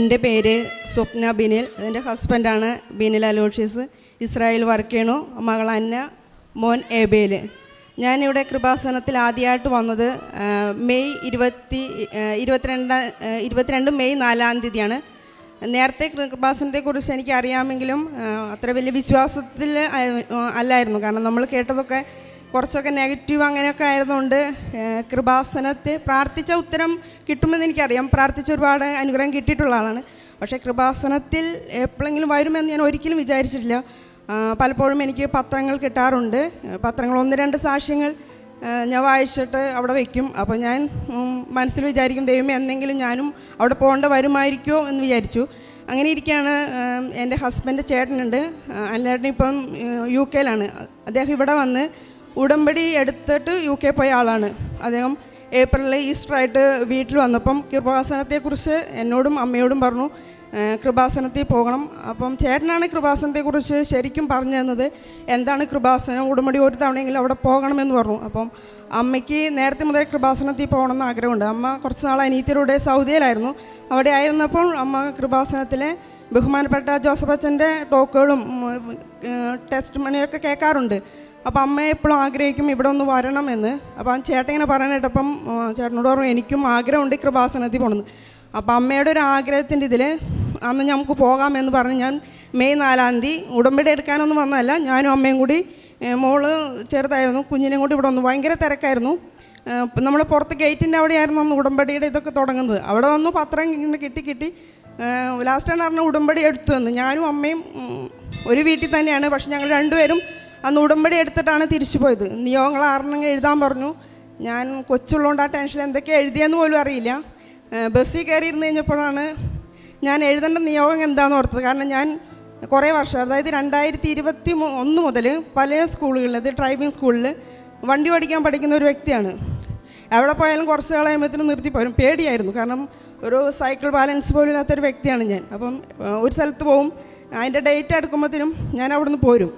എൻ്റെ പേര് സ്വപ്ന ബിനിൽ. എൻ്റെ ഹസ്ബൻഡാണ് ബിനിൽ അലോഷ്യസ്. ഇസ്രായേൽ വർക്ക് ചെയ്യണു. മകൾ അന്ന, മോൻ എബേൽ. ഞാനിവിടെ കൃപാസനത്തിൽ ആദ്യമായിട്ട് വന്നത് മെയ് 22 മെയ് 4 തീയതിയാണ്. നേരത്തെ കൃപാസനത്തെക്കുറിച്ച് എനിക്ക് അറിയാമെങ്കിലും അത്ര വലിയ വിശ്വാസത്തിൽ അല്ലായിരുന്നു. കാരണം നമ്മൾ കേട്ടതൊക്കെ കുറച്ചൊക്കെ നെഗറ്റീവ് അങ്ങനെയൊക്കെ ആയതുകൊണ്ട് കൃപാസനത്തെ പ്രാർത്ഥിച്ച ഉത്തരം കിട്ടുമെന്ന് എനിക്കറിയാം. പ്രാർത്ഥിച്ച ഒരുപാട് അനുഗ്രഹം കിട്ടിയിട്ടുള്ള ആളാണ്. പക്ഷേ കൃപാസനത്തിൽ എപ്പോഴെങ്കിലും വരുമെന്ന് ഞാൻ ഒരിക്കലും വിചാരിച്ചിട്ടില്ല. പലപ്പോഴും എനിക്ക് പത്രങ്ങൾ കിട്ടാറുണ്ട്. പത്രങ്ങൾ 1-2 സാക്ഷ്യങ്ങൾ ഞാൻ വായിച്ചിട്ട് അവിടെ വയ്ക്കും. അപ്പോൾ ഞാൻ മനസ്സിൽ വിചാരിക്കും, ദൈവമേ എന്തെങ്കിലും ഞാനും അവിടെ പോകേണ്ട വരുമായിരിക്കുമോ എന്ന് വിചാരിച്ചു. അങ്ങനെ ഇരിക്കുകയാണ് എൻ്റെ ഹസ്ബൻഡ് ചേട്ടനുണ്ട്. അല്ലേട്ടൻ ഇപ്പം UK യിലാണ്. അദ്ദേഹം ഇവിടെ വന്ന് ഉടമ്പടി എടുത്തിട്ട് UK പോയ ആളാണ്. അദ്ദേഹം ഏപ്രിലിൽ ഈസ്റ്ററായിട്ട് വീട്ടിൽ വന്നപ്പം കൃപാസനത്തെക്കുറിച്ച് എന്നോടും അമ്മയോടും പറഞ്ഞു കൃപാസനത്തിൽ പോകണം. അപ്പം ചേട്ടനാണ് കൃപാസനത്തെക്കുറിച്ച് ശരിക്കും പറഞ്ഞു തന്നത്. എന്താണ് കൃപാസനം, ഉടമ്പടി ഒരു തവണയെങ്കിലും അവിടെ പോകണമെന്ന് പറഞ്ഞു. അപ്പം അമ്മയ്ക്ക് നേരത്തെ മുതൽ കൃപാസനത്തിൽ പോകണമെന്ന് ആഗ്രഹമുണ്ട്. അമ്മ കുറച്ച് നാൾ അനിയത്തിലൂടെ സൗദിയിലായിരുന്നു. അവിടെ ആയിരുന്നപ്പോൾ അമ്മ കൃപാസനത്തിലെ ബഹുമാനപ്പെട്ട ജോസഫ് അച്ഛൻ്റെ ടോക്കുകളും ടെസ്റ്റ് മണിയൊക്കെ കേൾക്കാറുണ്ട്. അപ്പോൾ അമ്മ എപ്പോഴും ആഗ്രഹിക്കും ഇവിടെ ഒന്ന് വരണമെന്ന്. അപ്പം ചേട്ടൻ ഇങ്ങനെ പറയാനായിട്ടപ്പം ചേട്ടനോട് പറഞ്ഞു എനിക്കും ആഗ്രഹമുണ്ട് കൃപാസനത്തിൽ പോകണമെന്ന്. അപ്പം അമ്മയുടെ ഒരു ആഗ്രഹത്തിൻ്റെ ഇതിൽ അന്ന് നമുക്ക് പോകാമെന്ന് പറഞ്ഞ് ഞാൻ മെയ് 4 ഉടമ്പടി എടുക്കാനൊന്നും വന്നതല്ല. ഞാനും അമ്മയും കൂടി, മോള് ചെറുതായിരുന്നു, കുഞ്ഞിനെയും കൂടി ഇവിടെ വന്നു. ഭയങ്കര തിരക്കായിരുന്നു. നമ്മൾ പുറത്ത് ഗേറ്റിൻ്റെ അവിടെയായിരുന്നു അന്ന് ഉടമ്പടിയുടെ ഇതൊക്കെ തുടങ്ങുന്നത്. അവിടെ വന്നു പത്രം ഇങ്ങനെ കിട്ടി ലാസ്റ്റാണ് പറഞ്ഞ ഉടമ്പടി എടുത്തു വന്ന്. ഞാനും അമ്മയും ഒരു വീട്ടിൽ തന്നെയാണ്. പക്ഷെ ഞങ്ങൾ രണ്ടുപേരും അന്ന് ഉടമ്പടി എടുത്തിട്ടാണ് തിരിച്ചു പോയത്. നിയോഗങ്ങൾ 6 എഴുതാൻ പറഞ്ഞു. ഞാൻ കൊച്ചുള്ളതുകൊണ്ട് ആ ടെൻഷൻ എന്തൊക്കെ എഴുതിയെന്ന് പോലും അറിയില്ല. ബസ്സിൽ കയറി ഇരുന്ന് കഴിഞ്ഞപ്പോഴാണ് ഞാൻ എഴുതേണ്ട നിയോഗം എന്താണെന്ന് ഓർത്തത്. കാരണം ഞാൻ കുറേ വർഷം, അതായത് 2021 മുതൽ പല സ്കൂളുകളിൽ, അത് ഡ്രൈവിംഗ് സ്കൂളിൽ വണ്ടി ഓടിക്കാൻ പഠിക്കുന്ന ഒരു വ്യക്തിയാണ്. എവിടെ പോയാലും കുറച്ച് കളയുമ്പോഴത്തേനും നിർത്തിപ്പോരും. പേടിയായിരുന്നു. കാരണം ഒരു സൈക്കിൾ ബാലൻസ് പോലും ഇല്ലാത്തൊരു വ്യക്തിയാണ് ഞാൻ. അപ്പം ഒരു സ്ഥലത്ത് പോവും, അതിൻ്റെ ഡേറ്റ് എടുക്കുമ്പോഴത്തേനും ഞാൻ അവിടെ നിന്ന് പോരും.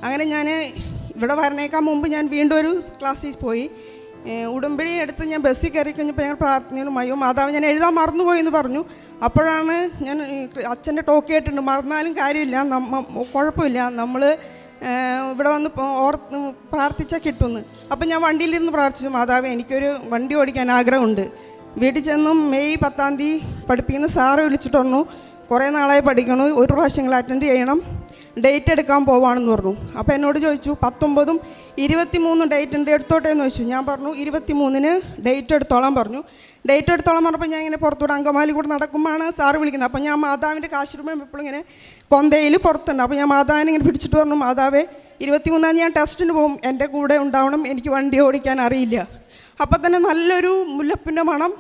അങ്ങനെ ഞാൻ ഇവിടെ വരണേക്കാൾ മുമ്പ് ഞാൻ വീണ്ടും ഒരു ക്ലാസ്സിൽ പോയി. ഉടമ്പടി എടുത്ത് ഞാൻ ബസ്സിൽ കയറി കഴിഞ്ഞപ്പോൾ ഞാൻ പ്രാർത്ഥനയും അയ്യോ മാതാവ് ഞാൻ എഴുതാൻ മറന്നുപോയി എന്ന് പറഞ്ഞു. അപ്പോഴാണ് ഞാൻ അച്ഛൻ്റെ ടോക്ക് കേട്ടിട്ടുണ്ട്, മറന്നാലും കാര്യമില്ല, കുഴപ്പമില്ല, നമ്മൾ ഇവിടെ വന്ന് പ്രാർത്ഥിച്ചാൽ കിട്ടുമെന്ന്. അപ്പം ഞാൻ വണ്ടിയിലിരുന്ന് പ്രാർത്ഥിച്ചു, മാതാവ് എനിക്കൊരു വണ്ടി ഓടിക്കാൻ ആഗ്രഹമുണ്ട്. വീട്ടിൽ ചെന്നും മെയ് 10 പഠിപ്പിക്കുന്ന സാറ് വിളിച്ചിട്ട് പറഞ്ഞു കുറേ നാളായി പഠിക്കണു, ഒരു പ്രാവശ്യങ്ങൾ അറ്റൻഡ് ചെയ്യണം, ഡേറ്റ് എടുക്കാൻ പോവാണെന്ന് പറഞ്ഞു. അപ്പോൾ എന്നോട് ചോദിച്ചു 19, 23 ഡേറ്റ് ഉണ്ട്, എടുത്തോട്ടെ എന്ന് ചോദിച്ചു. ഞാൻ പറഞ്ഞു 23 ഡേറ്റ് എടുത്തോളാൻ പറഞ്ഞു. ഡേറ്റ് എടുത്തോളം പറഞ്ഞപ്പോൾ ഞാൻ ഇങ്ങനെ പുറത്തൂടെ അങ്കമാലി കൂടെ നടക്കുമ്പോഴാണ് സാറ് വിളിക്കുന്നത്. അപ്പോൾ ഞാൻ മാതാവിൻ്റെ കാശുരൂപം എപ്പോഴും ഇങ്ങനെ കൊന്തയിൽ പുറത്തുണ്ട്. അപ്പോൾ ഞാൻ മാതാവിനെ ഇങ്ങനെ പിടിച്ചിട്ട് പറഞ്ഞു, മാതാവേ 23 ഞാൻ ടെസ്റ്റിന് പോകും, എൻ്റെ കൂടെ ഉണ്ടാവണം, എനിക്ക് വണ്ടി ഓടിക്കാൻ അറിയില്ല. അപ്പം തന്നെ നല്ലൊരു മുല്ലപ്പിൻ്റെ മണം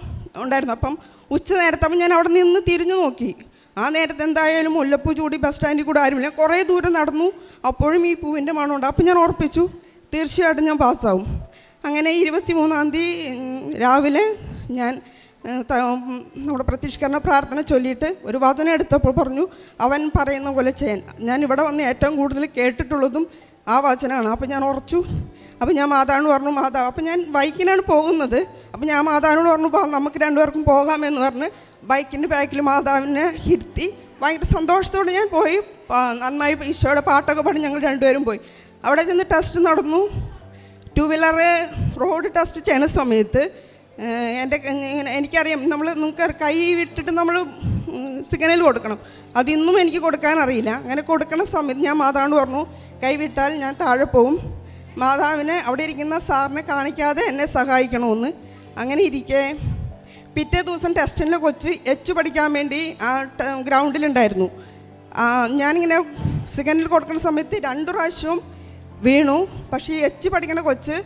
ഉണ്ടായിരുന്നു. അപ്പം ഉച്ച നേരത്തെ അപ്പം ഞാൻ അവിടെ നിന്ന് തിരിഞ്ഞു നോക്കി. ആ നേരത്തെ എന്തായാലും മുല്ലപ്പൂ ചൂടി ബസ് സ്റ്റാൻഡിൽ കൂടെ ആരുമില്ല. കുറേ ദൂരം നടന്നു, അപ്പോഴും ഈ പൂവിൻ്റെ മണമുണ്ട്. അപ്പം ഞാൻ ഉറപ്പിച്ചു തീർച്ചയായിട്ടും ഞാൻ പാസ്സാവും. അങ്ങനെ 23 രാവിലെ ഞാൻ നമ്മുടെ പ്രത്യക്ഷീകരണ പ്രാർത്ഥന ചൊല്ലിയിട്ട് ഒരു വചനം എടുത്തപ്പോൾ പറഞ്ഞു അവൻ പറയുന്ന പോലെ ചെയ്യാൻ. ഞാൻ ഇവിടെ വന്ന് ഏറ്റവും കൂടുതൽ കേട്ടിട്ടുള്ളതും ആ വചനമാണ്. അപ്പം ഞാൻ ഉറച്ചു. അപ്പം ഞാൻ മാതാവിനോട് പറഞ്ഞു, മാതാവ്, അപ്പം ഞാൻ ബൈക്കിനാണ് പോകുന്നത്. അപ്പം ഞാൻ മാതാവിനോട് പറഞ്ഞു നമുക്ക് 2 പേർക്കും പോകാമെന്ന് പറഞ്ഞ് ബൈക്കിൻ്റെ ബാക്കിൽ മാതാവിനെ ഇരുത്തി ഭയങ്കര സന്തോഷത്തോടെ ഞാൻ പോയി. നന്നായി ഈശോയുടെ പാട്ടൊക്കെ പാടി ഞങ്ങൾ 2 പേരും പോയി. അവിടെ ചെന്ന് ടെസ്റ്റ് നടന്നു. 2 വീലർ റോഡ് ടെസ്റ്റ് ചെയ്യുന്ന സമയത്ത് എനിക്കറിയാം, നിങ്ങൾക്ക് കൈ വിട്ടിട്ട് നമ്മൾ സിഗ്നൽ കൊടുക്കണം. അതിന്നും എനിക്ക് കൊടുക്കാൻ അറിയില്ല. അങ്ങനെ കൊടുക്കുന്ന സമയത്ത് ഞാൻ മാതാവിനോട് പറഞ്ഞു കൈ വിട്ടാൽ ഞാൻ താഴെ പോവും, മാതാവിനെ അവിടെ ഇരിക്കുന്ന സാറിനെ കാണിക്കാതെ എന്നെ സഹായിക്കണമെന്ന്. അങ്ങനെ ഇരിക്കെ പിറ്റേ ദിവസം ടെസ്റ്റിൻ്റെ കൊച്ച് എച്ച് പഠിക്കാൻ വേണ്ടി ആ ഗ്രൗണ്ടിലുണ്ടായിരുന്നു. ഞാനിങ്ങനെ സിഗ്നൽ കൊടുക്കുന്ന സമയത്ത് 2 പ്രാവശ്യവും വീണു. പക്ഷേ എച്ച് പഠിക്കുന്ന കൊച്ച്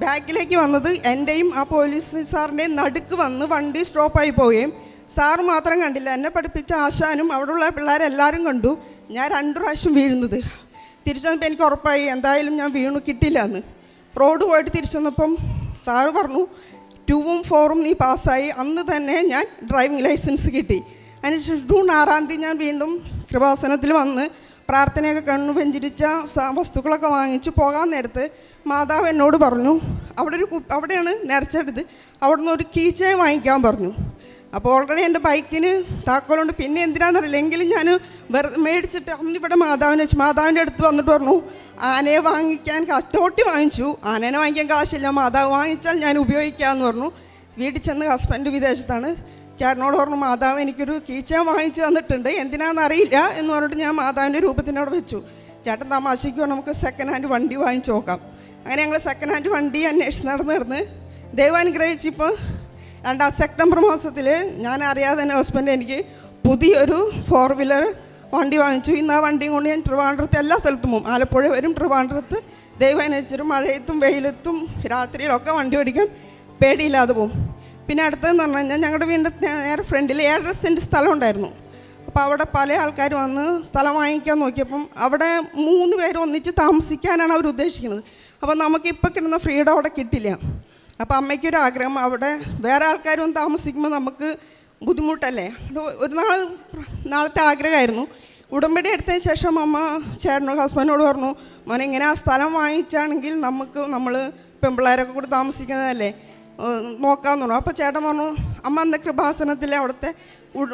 ബാക്കിലേക്ക് വന്നത് എൻ്റെയും ആ പോലീസ് സാറിൻ്റെയും നടുക്ക് വന്ന് വണ്ടി സ്റ്റോപ്പായി പോവുകയും സാറ് മാത്രം കണ്ടില്ല, എന്നെ പഠിപ്പിച്ച ആശാനും അവിടെയുള്ള പിള്ളേരെല്ലാവരും കണ്ടു ഞാൻ 2 പ്രാവശ്യം വീഴുന്നത്. തിരിച്ചു വന്നപ്പോൾ എനിക്ക് ഉറപ്പായി എന്തായാലും ഞാൻ വീണു കിട്ടില്ല എന്ന്. റോഡ് പോയിട്ട് തിരിച്ചു വന്നപ്പം സാറ് പറഞ്ഞു 2ഉം 4ഉം നീ പാസ്സായി. അന്ന് തന്നെ ഞാൻ ഡ്രൈവിംഗ് ലൈസൻസ് കിട്ടി. അതിനുശേഷം ജൂൺ 6 ഞാൻ വീണ്ടും കൃപാസനത്തിൽ വന്ന് പ്രാർത്ഥനയൊക്കെ കണ്ണു വെഞ്ചിരിച്ച വസ്തുക്കളൊക്കെ വാങ്ങിച്ച് പോകാൻ നേരത്ത് മാതാവ് എന്നോട് പറഞ്ഞു അവിടെയാണ് നേർച്ചെടുത്ത് അവിടെ നിന്ന് ഒരു കീ ചെയിൻ വാങ്ങിക്കാൻ പറഞ്ഞു. അപ്പോൾ ഓൾറെഡി എൻ്റെ ബൈക്കിന് താക്കോലുണ്ട്. പിന്നെ എന്തിനാണെന്നറിയില്ല, എങ്കിലും ഞാൻ മേടിച്ചിട്ട് അന്നിവിടെ മാതാവിനെ വെച്ച് മാതാവിൻ്റെ അടുത്ത് വന്നിട്ട് പറഞ്ഞു, ആനയെ വാങ്ങിക്കാൻ കാശ് തോട്ടി വാങ്ങിച്ചു, ആനേനെ വാങ്ങിക്കാൻ കാശില്ല, മാതാവ് വാങ്ങിച്ചാൽ ഞാൻ ഉപയോഗിക്കാമെന്ന് പറഞ്ഞു. വീട്ടിൽ ചെന്ന് ഹസ്ബൻഡ് വിദേശത്താണ്, ചേട്ടനോട് പറഞ്ഞു മാതാവ് എനിക്കൊരു കീച്ചൻ വാങ്ങിച്ച് തന്നിട്ടുണ്ട്, എന്തിനാണെന്നറിയില്ല എന്ന് പറഞ്ഞിട്ട് ഞാൻ മാതാവിൻ്റെ രൂപത്തിനോട് വെച്ചു. ചേട്ടൻ തമാശയ്ക്ക് നമുക്ക് സെക്കൻഡ് ഹാൻഡ് വണ്ടി വാങ്ങിച്ച് നോക്കാം. അങ്ങനെ ഞങ്ങൾ സെക്കൻഡ് ഹാൻഡ് വണ്ടി അന്വേഷിച്ച് നടന്ന് ദൈവം അനുഗ്രഹിച്ചിപ്പോൾ സെപ്റ്റംബർ മാസത്തിൽ ഞാൻ അറിയാതെ തന്നെ ഹസ്ബൻഡ് എനിക്ക് പുതിയൊരു 4 വീലർ വണ്ടി വാങ്ങിച്ചു. ഇന്ന് ആ വണ്ടിയും കൊണ്ട് ഞാൻ ട്രിവാൻഡ്രത്ത് എല്ലാ സ്ഥലത്തും പോകും. ആലപ്പുഴ വരും, ട്രിവാൻഡ്രത്ത് ദൈവം അനുസരിച്ചിട്ട് മഴയത്തും വെയിലത്തും രാത്രിയിലൊക്കെ വണ്ടി ഓടിക്കാൻ പേടിയില്ലാതെ പോകും. പിന്നെ അടുത്തതെന്ന് പറഞ്ഞു കഴിഞ്ഞാൽ ഞങ്ങളുടെ വീടിൻ്റെ നേരെ ഫ്രണ്ടിൽ 7.5 സെൻറ്റ് സ്ഥലം ഉണ്ടായിരുന്നു. അപ്പോൾ അവിടെ പല ആൾക്കാർ വന്ന് സ്ഥലം വാങ്ങിക്കാൻ നോക്കിയപ്പം അവിടെ 3 പേര് ഒന്നിച്ച് താമസിക്കാനാണ് അവർ ഉദ്ദേശിക്കുന്നത്. അപ്പോൾ നമുക്കിപ്പോൾ കിട്ടുന്ന ഫ്രീഡം അവിടെ കിട്ടില്ല. അപ്പോൾ അമ്മയ്ക്കൊരു ആഗ്രഹം, അവിടെ വേറെ ആൾക്കാരും താമസിക്കുമ്പോൾ നമുക്ക് ബുദ്ധിമുട്ടല്ലേ. ഒരു നാളത്തെ ആഗ്രഹമായിരുന്നു. ഉടമ്പടി എടുത്തതിന് ശേഷം അമ്മ ചേട്ടനോട് ഹസ്ബൻഡിനോട് പറഞ്ഞു, മോനെ ഇങ്ങനെ ആ സ്ഥലം വാങ്ങിച്ചാണെങ്കിൽ നമ്മൾ പെൺപിള്ളേരൊക്കെ കൂടി താമസിക്കുന്നതല്ലേ, നോക്കാമെന്ന് പറഞ്ഞു. അപ്പോൾ ചേട്ടൻ പറഞ്ഞു, അമ്മ അന്ന് കൃപാസനത്തിൽ അവിടുത്തെ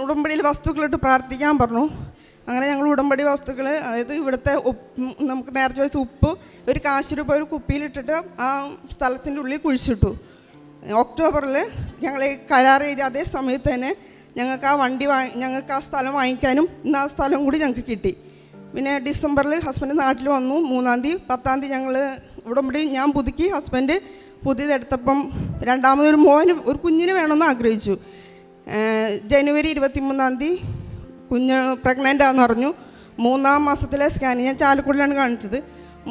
ഉടമ്പടിയിൽ വസ്തുക്കളിട്ട് പ്രാർത്ഥിക്കാൻ പറഞ്ഞു. അങ്ങനെ ഞങ്ങൾ ഉടമ്പടി വസ്തുക്കൾ, അതായത് ഇവിടുത്തെ നമുക്ക് നേരത്തെ വെച്ച ഉപ്പ് ഒരു കാശ് രൂപ ഒരു കുപ്പിയിലിട്ടിട്ട് ആ സ്ഥലത്തിൻ്റെ ഉള്ളിൽ കുഴിച്ചിട്ടു. ഒക്ടോബറിൽ ഞങ്ങൾ കരാർ എഴുതി അതേ സമയത്ത് തന്നെ ഞങ്ങൾക്ക് ആ ഞങ്ങൾക്ക് ആ സ്ഥലം വാങ്ങിക്കാനും ഇന്ന് ആ സ്ഥലം കൂടി ഞങ്ങൾക്ക് കിട്ടി. പിന്നെ ഡിസംബറിൽ ഹസ്ബൻഡ് നാട്ടിൽ വന്നു. 3-ാം തീയതി 10-ാം തീയതി ഞങ്ങൾ ഉടമ്പടി ഞാൻ പുതുക്കി, ഹസ്ബൻഡ് പുതിയതെടുത്തപ്പം രണ്ടാമതൊരു ഒരു കുഞ്ഞിന് വേണമെന്ന് ആഗ്രഹിച്ചു. ജനുവരി 23-ാം തീയതി കുഞ്ഞ് പ്രഗ്നൻ്റാന്ന് പറഞ്ഞു. 3-ാം മാസത്തിലെ സ്കാനിങ് ഞാൻ ചാലക്കുടിയിലാണ് കാണിച്ചത്.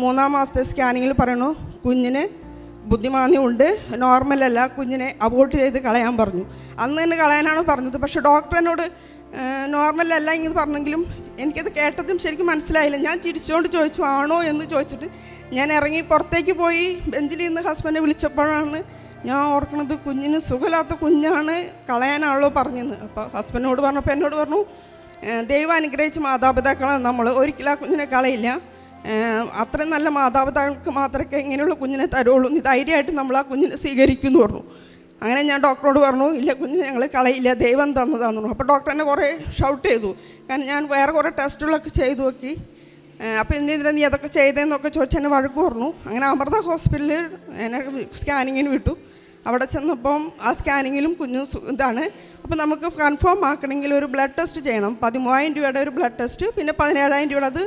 3-ാം മാസത്തെ സ്കാനിങ്ങിൽ പറയണു കുഞ്ഞിന് ബുദ്ധിമാന്ദ്യമുണ്ട്, നോർമലല്ല, കുഞ്ഞിനെ അബോർട്ട് ചെയ്ത് കളയാൻ പറഞ്ഞു. അന്ന് തന്നെ കളയാനാണ് പറഞ്ഞത്. പക്ഷേ ഡോക്ടർ എന്നോട് നോർമലല്ല ഇങ്ങനെ പറഞ്ഞെങ്കിലും എനിക്കത് കേട്ടതും ശരിക്കും മനസ്സിലായില്ല. ഞാൻ ചിരിച്ചുകൊണ്ട് ചോദിച്ചു ആണോ എന്ന് ചോദിച്ചിട്ട് ഞാൻ ഇറങ്ങി പുറത്തേക്ക് പോയി. ബെഞ്ചിൽ നിന്ന് ഹസ്ബൻഡിനെ വിളിച്ചപ്പോഴാണ് ഞാൻ ഓർക്കണത് കുഞ്ഞിന് സുഖമില്ലാത്ത കുഞ്ഞാണ്, കളയാനാണല്ലോ പറഞ്ഞത്. അപ്പോൾ ഹസ്ബൻഡിനോട് പറഞ്ഞപ്പോൾ എന്നോട് പറഞ്ഞു, ദൈവം അനുഗ്രഹിച്ച് മാതാപിതാക്കളാണ് നമ്മൾ, ഒരിക്കലും ആ കുഞ്ഞിനെ കളയില്ല, അത്രയും നല്ല മാതാപിതാക്കൾക്ക് മാത്രമേ ഇങ്ങനെയുള്ള കുഞ്ഞിനെ തരുള്ളൂ, നീ ധൈര്യമായിട്ട് നമ്മൾ ആ കുഞ്ഞിനെ സ്വീകരിക്കുമെന്ന് പറഞ്ഞു. അങ്ങനെ ഞാൻ ഡോക്ടറോട് പറഞ്ഞു, ഇല്ല കുഞ്ഞിനെ ഞങ്ങൾ കളയില്ല, ദൈവം തന്നതാണെന്ന് പറഞ്ഞു. അപ്പോൾ ഡോക്ടർ എന്നെ കുറേ ഷൗട്ട് ചെയ്തു. കാരണം ഞാൻ വേറെ കുറേ ടെസ്റ്റുകളൊക്കെ ചെയ്തു നോക്കി. അപ്പോൾ എന്തിനാ നീ അതൊക്കെ ചെയ്തതെന്നൊക്കെ ചോദിച്ച് എന്നെ വഴക്ക് പറഞ്ഞു. അങ്ങനെ അമൃത ഹോസ്പിറ്റലിൽ എന്നെ സ്കാനിങ്ങിന് വിട്ടു. അവിടെ ചെന്നപ്പം ആ സ്കാനിങ്ങിലും കുഞ്ഞ് ഇതാണ്. അപ്പോൾ നമുക്ക് കൺഫേം ആക്കണമെങ്കിൽ ഒരു ബ്ലഡ് ടെസ്റ്റ് ചെയ്യണം. 13,000 രൂപയുടെ ഒരു ബ്ലഡ് ടെസ്റ്റ്, പിന്നെ 17,000 രൂപയുടെ അത്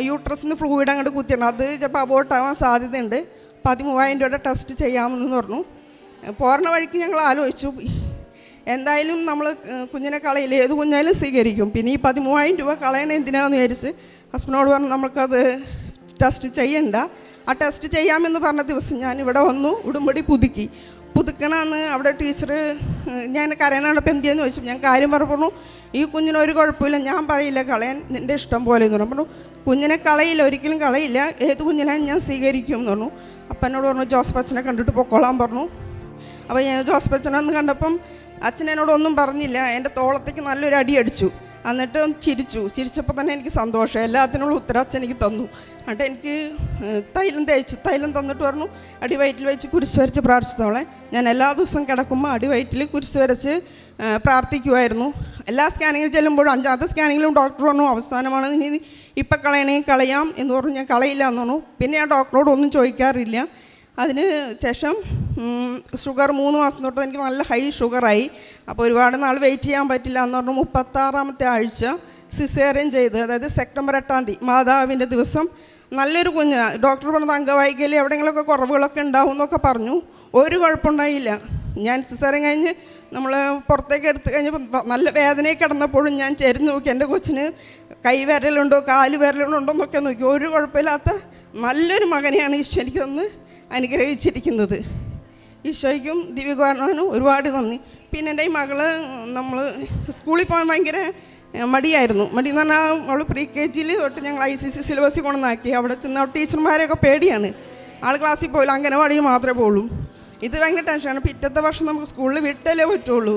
യൂട്രസിന് ഫ്ലൂയിഡ് അങ്ങോട്ട് കുത്തിയിടണം. അത് ചിലപ്പോൾ അബോർട്ടാവാൻ സാധ്യതയുണ്ട്. 13,000 രൂപയുടെ ടെസ്റ്റ് ചെയ്യാമെന്ന് പറഞ്ഞു. പോരണ വഴിക്ക് ഞങ്ങൾ ആലോചിച്ചു, എന്തായാലും നമ്മൾ കുഞ്ഞിനെ കളയില്ല, ഏത് കുഞ്ഞായാലും സ്വീകരിക്കും. പിന്നെ ഈ 13,000 രൂപ കളയണ എന്തിനാണെന്ന് വിചാരിച്ച് ഹസ്ബൻഡിനോട് പറഞ്ഞു നമുക്കത് ടെസ്റ്റ് ചെയ്യണ്ട. ആ ടെസ്റ്റ് ചെയ്യാമെന്ന് പറഞ്ഞ ദിവസം ഞാൻ ഇവിടെ വന്നു, ഉടമ്പടി പുതുക്കണമെന്ന് അവിടെ ടീച്ചർ ഞാൻ കരയണപ്പോൾ എന്തിയെന്ന് ചോദിച്ചു. ഞാൻ കാര്യം പറഞ്ഞു, ഈ കുഞ്ഞിനൊരു കുഴപ്പമില്ല, ഞാൻ പറയില്ല കളയാൻ, നിൻ്റെ ഇഷ്ടം പോലെ എന്ന് പറഞ്ഞു. കുഞ്ഞിനെ കളയില്ല, ഒരിക്കലും കളയില്ല, ഏത് കുഞ്ഞിനെ ഞാൻ സ്വീകരിക്കും എന്ന് പറഞ്ഞു. അപ്പം എന്നോട് പറഞ്ഞു ജോസഫ് അച്ഛനെ കണ്ടിട്ട് പൊക്കോളാൻ പറഞ്ഞു. അപ്പോൾ ഞാൻ ജോസഫ് അച്ഛനൊന്ന് കണ്ടപ്പം അച്ഛൻ എന്നോടൊന്നും പറഞ്ഞില്ല, എൻ്റെ തോളത്തേക്ക് നല്ലൊരു അടി അടിച്ചു. എന്നിട്ട് ചിരിച്ചപ്പോൾ തന്നെ എനിക്ക് സന്തോഷം. എല്ലാത്തിനുള്ള ഉത്തരം അച്ഛൻ എനിക്ക് തന്നു. എന്നിട്ട് എനിക്ക് തൈലം തന്നിട്ട് പറഞ്ഞു അടിവയറ്റിൽ വെച്ച് കുരിശ് വരച്ച് പ്രാർത്ഥിച്ചോളെ. ഞാൻ എല്ലാ ദിവസവും കിടക്കുമ്പോൾ അടിവയറ്റിൽ കുരിശ് വരച്ച് പ്രാർത്ഥിക്കുമായിരുന്നു. എല്ലാ സ്കാനിങ്ങിൽ ചെല്ലുമ്പോഴും 5-ാമത്തെ സ്കാനിങ്ങിലും ഡോക്ടർ പറഞ്ഞു അവസാനമാണ്, ഇനി ഇപ്പം കളയണമെങ്കിൽ കളയാം എന്ന് പറഞ്ഞു. ഞാൻ കളയില്ല എന്ന് പറഞ്ഞു. പിന്നെ ഞാൻ ഡോക്ടറോട് ഒന്നും ചോദിക്കാറില്ല. അതിന് ശേഷം ഷുഗർ 3 മാസം തൊട്ട് എനിക്ക് നല്ല ഹൈ ഷുഗറായി. അപ്പോൾ ഒരുപാട് നാൾ വെയിറ്റ് ചെയ്യാൻ പറ്റില്ല എന്ന് പറഞ്ഞു. 36-ാമത്തെ ആഴ്ച സിസേറിയൻ ചെയ്ത്, അതായത് സെപ്റ്റംബർ 8-ാം തീയതി മാതാവിൻ്റെ ദിവസം നല്ലൊരു കുഞ്ഞ്. ഡോക്ടർ പറഞ്ഞത് അംഗവൈകല്യം എവിടെയെങ്കിലുമൊക്കെ കുറവുകളൊക്കെ ഉണ്ടാവും എന്നൊക്കെ പറഞ്ഞു. ഒരു കുഴപ്പമുണ്ടായില്ല. ഞാൻ സിസേറിയൻ കഴിഞ്ഞ് നമ്മൾ പുറത്തേക്ക് എടുത്ത് കഴിഞ്ഞപ്പോൾ നല്ല വേദനയിൽ കിടന്നപ്പോഴും ഞാൻ ചെരിഞ്ഞ് നോക്കി, എൻ്റെ കൊച്ചിന് കൈ വിരലുണ്ടോ കാല് വിരലുണ്ടോ എന്നൊക്കെ നോക്കി. ഒരു കുഴപ്പമില്ലാത്ത നല്ലൊരു മകനെയാണ് ഈശോ എനിക്ക് തന്ന് അനുഗ്രഹിച്ചിരിക്കുന്നത്. ഈശോയ്ക്കും ദിവ്യകാരണവനും ഒരുപാട് നന്ദി. പിന്നെ എൻ്റെ ഈ മകള് നമ്മൾ സ്കൂളിൽ പോകാൻ ഭയങ്കര മടിയായിരുന്നു. മടി എന്ന് പറഞ്ഞാൽ അവൾ pre-KG തൊട്ട് ഞങ്ങൾ ICC സിലബസിൽ കൊണ്ടുവന്നാക്കി. അവിടെ ചെന്ന് ടീച്ചർമാരെയൊക്കെ പേടിയാണ്. ആൾ ക്ലാസ്സിൽ പോയില്ല, അംഗനവാടിയിൽ മാത്രമേ പോകുള്ളൂ. ഇത് ഭയങ്കര ടെൻഷനാണ്. പിറ്റത്തെ വർഷം നമുക്ക് സ്കൂളിൽ വിട്ടല്ലേ പറ്റുള്ളൂ.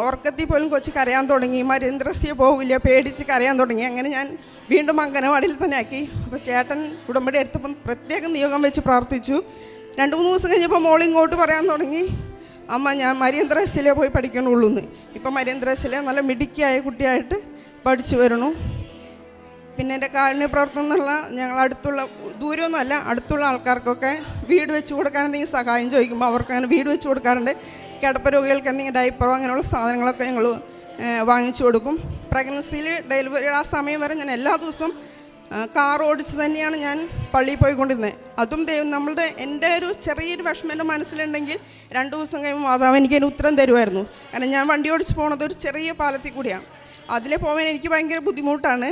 ഉറക്കത്തിൽ പോലും കൊച്ച് കരയാൻ തുടങ്ങി, മരുന്ദ്രസ്യ പോവില്ല, പേടിച്ച് കരയാൻ തുടങ്ങി. അങ്ങനെ ഞാൻ വീണ്ടും അംഗനവാടിയിൽ തന്നെ ആക്കി. അപ്പോൾ ചേട്ടൻ ഉടമ്പടി എടുത്തപ്പം പ്രത്യേകം നിയോഗം വെച്ച് പ്രാർത്ഥിച്ചു. 2-3 ദിവസം കഴിഞ്ഞപ്പോൾ മോൾ ഇങ്ങോട്ട് പറയാൻ തുടങ്ങി, അമ്മ ഞാൻ മരിയൻ ത്രേസ്യയിലേ പോയി പഠിക്കണുള്ളൂ എന്ന്. ഇപ്പം മരിയൻ ത്രേസ്യയിലെ നല്ല മിടുക്കിയായ കുട്ടിയായിട്ട് പഠിച്ചു വരണു. പിന്നെ എൻ്റെ കാരുണ്യ പ്രവർത്തനം എന്നുള്ള ഞങ്ങൾ അടുത്തുള്ള ദൂരമൊന്നുമല്ല, അടുത്തുള്ള ആൾക്കാർക്കൊക്കെ വീട് വെച്ച് കൊടുക്കാൻ എന്തെങ്കിലും സഹായം ചോദിക്കുമ്പോൾ അവർക്ക് അങ്ങനെ വീട് വെച്ച് കൊടുക്കാറുണ്ട്. കിടപ്പ് രോഗികൾക്ക് എന്തെങ്കിലും ഡയപ്പറോ അങ്ങനെയുള്ള സാധനങ്ങളൊക്കെ ഞങ്ങൾ വാങ്ങിച്ചു കൊടുക്കും. പ്രഗ്നൻസിയിൽ ഡെലിവറി ആ സമയം വരെ ഞാൻ എല്ലാ ദിവസവും കാർ ഓടിച്ച് തന്നെയാണ് ഞാൻ പള്ളിയിൽ പോയിക്കൊണ്ടിരുന്നത്. അതും എൻ്റെ ഒരു ചെറിയൊരു വിഷമം എൻ്റെ മനസ്സിലുണ്ടെങ്കിൽ 2 ദിവസം കഴിയുമ്പോൾ മാതാവ് എനിക്കതിന് ഉത്തരം തരുമായിരുന്നു. കാരണം ഞാൻ വണ്ടി ഓടിച്ച് പോണത് ഒരു ചെറിയ പാലത്തിൽ കൂടിയാണ്. അതിൽ പോകാൻ എനിക്ക് ഭയങ്കര ബുദ്ധിമുട്ടാണ്.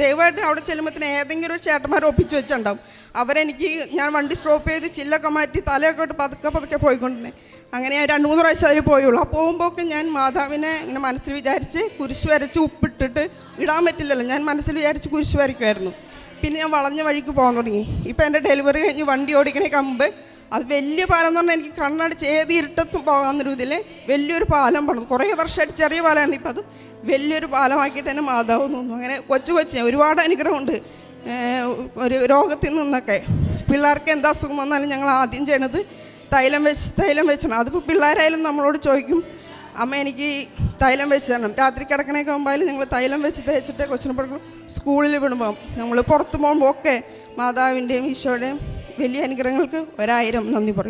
ദയവായിട്ട് അവിടെ ചെല്ലുമ്പോഴത്തേന് ഏതെങ്കിലും ഒരു ചേട്ടന്മാർ ഒപ്പിച്ച് വെച്ചിട്ടുണ്ടാവും. അവരെനിക്ക് ഞാൻ വണ്ടി സ്റ്റോപ്പ് ചെയ്ത് ചില്ലൊക്കെ മാറ്റി തലയൊക്കെ ഇട്ട് പതുക്കെ പോയിക്കൊണ്ടിരുന്നത്. അങ്ങനെ ഞാൻ 2-3 പ്രാവശ്യം അതിൽ പോയുള്ളൂ. ആ പോകുമ്പോഴൊക്കെ ഞാൻ മാതാവിനെ ഇങ്ങനെ മനസ്സിൽ വിചാരിച്ച് കുരിശ് വരച്ച് ഉപ്പിട്ടിട്ട് ഇടാൻ പറ്റില്ലല്ലോ, ഞാൻ മനസ്സിൽ വിചാരിച്ച് കുരിശ് വരയ്ക്കുമായിരുന്നു. പിന്നെ ഞാൻ വളഞ്ഞ വഴിക്ക് പോകാൻ തുടങ്ങി. ഇപ്പം എൻ്റെ ഡെലിവറി കഴിഞ്ഞ് വണ്ടി ഓടിക്കണേക്ക് മുമ്പ് അത് വലിയ പാലം എന്ന് പറഞ്ഞാൽ എനിക്ക് കണ്ണടച്ച് ഏത് ഇരുട്ടത്തും പോകാമെന്നൊരു ഇതിൽ വലിയൊരു പാലം പണിതു. കുറേ വർഷമായിട്ട് ചെറിയ പാലമാണ്, ഇപ്പം അത് വലിയൊരു പാലമാക്കിയിട്ട് തന്നെ മാതാവ് തോന്നുന്നു. അങ്ങനെ കൊച്ചു ഒരുപാട് അനുഗ്രഹമുണ്ട്. ഒരു രോഗത്തിൽ നിന്നൊക്കെ പിള്ളേർക്ക് എന്താ അസുഖം വന്നാലും ഞങ്ങൾ ആദ്യം ചെയ്യണത് തൈലം വെച്ചാണ്. അതിപ്പോൾ പിള്ളേരായാലും നമ്മളോട് ചോദിക്കും, അമ്മ എനിക്ക് തൈലം വെച്ച് തരണം. രാത്രി കിടക്കണേക്ക് മുമ്പായാലും ഞങ്ങൾ തൈലം വെച്ച് തേച്ചിട്ട് കൊച്ചിനെ പഠിക്കണം. സ്കൂളിൽ വിടുമ്പോൾ നമ്മൾ പുറത്ത് പോകുമ്പോൾ ഒക്കെ മാതാവിൻ്റെയും ഈശോയുടെയും വലിയ അനുഗ്രഹങ്ങൾക്ക് 1000 നന്ദി പറയും.